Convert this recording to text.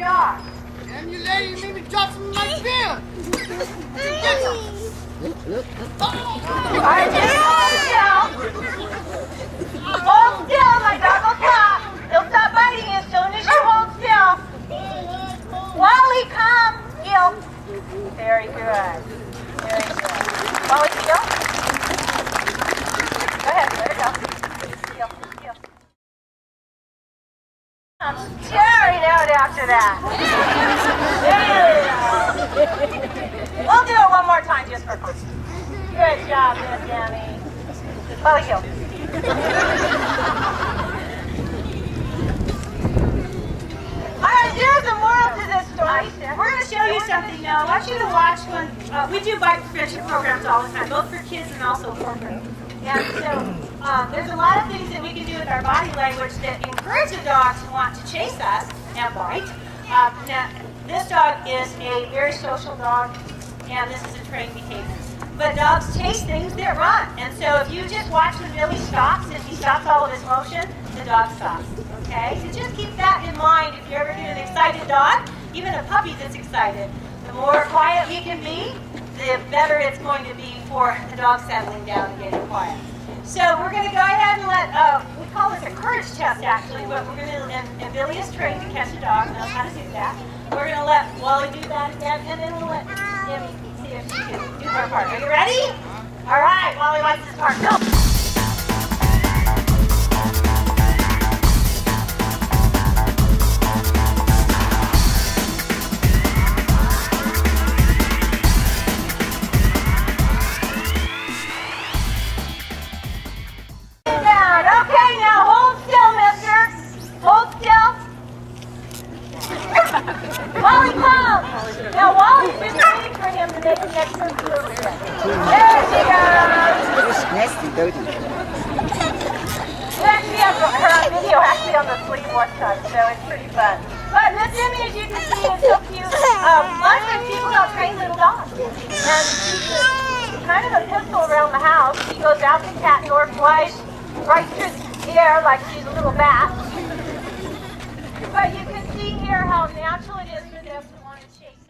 dog. Damn you lady, you made me drop some of my beer. Alright, just hold still. Hold still, my dog will stop. He'll stop biting you as soon as you hold still. Wally, come. Heel. Very good. Very good. Wally, heel. Go ahead, let her go. Heel, heel. I'm staring out after that. We'll do it one more time just for fun. Good job, Miss Annie. Wally, heel. Alright, there's a moral to this story. We're going to show you something now. I want you to watch when we do bite prevention programs all the time, both for kids and also corporate. And so there's a lot of things that we can do with our body language that encourage the dog to want to chase us and bite. Now, this dog is a very social dog, and this is a trained behavior. But dogs chase things that run. And so if you just watch when Billy stops, and he stops all of his motion, the dog stops. Okay? So just keep that in mind if you ever get an excited dog, even a puppy that's excited. The more quiet we can be, the better it's going to be for the dog settling down and getting quiet. So we're going to go ahead and let, we call this a courage test actually, but we're going to, and Billy is trained to catch a dog, knows how to do that. We're going to let Wally do that again, and then we'll let Emmy see if she can do her part. Are you ready? All right, Wally likes his part. Go! Okay, now hold still, mister. Hold still. Wally, come. Now, Wally's been waiting for him to make the next move. There she goes. It's nasty, dirty. We actually have her video actually on the sleeve one time, so it's pretty fun. But Miss Emmy, as you can see, is so cute. Lots of people don't train little dogs. And she's kind of a pistol around the house. She goes out to cat door, flies right through the air like she's a little bat. But you can see here how natural it is for them to want to chase.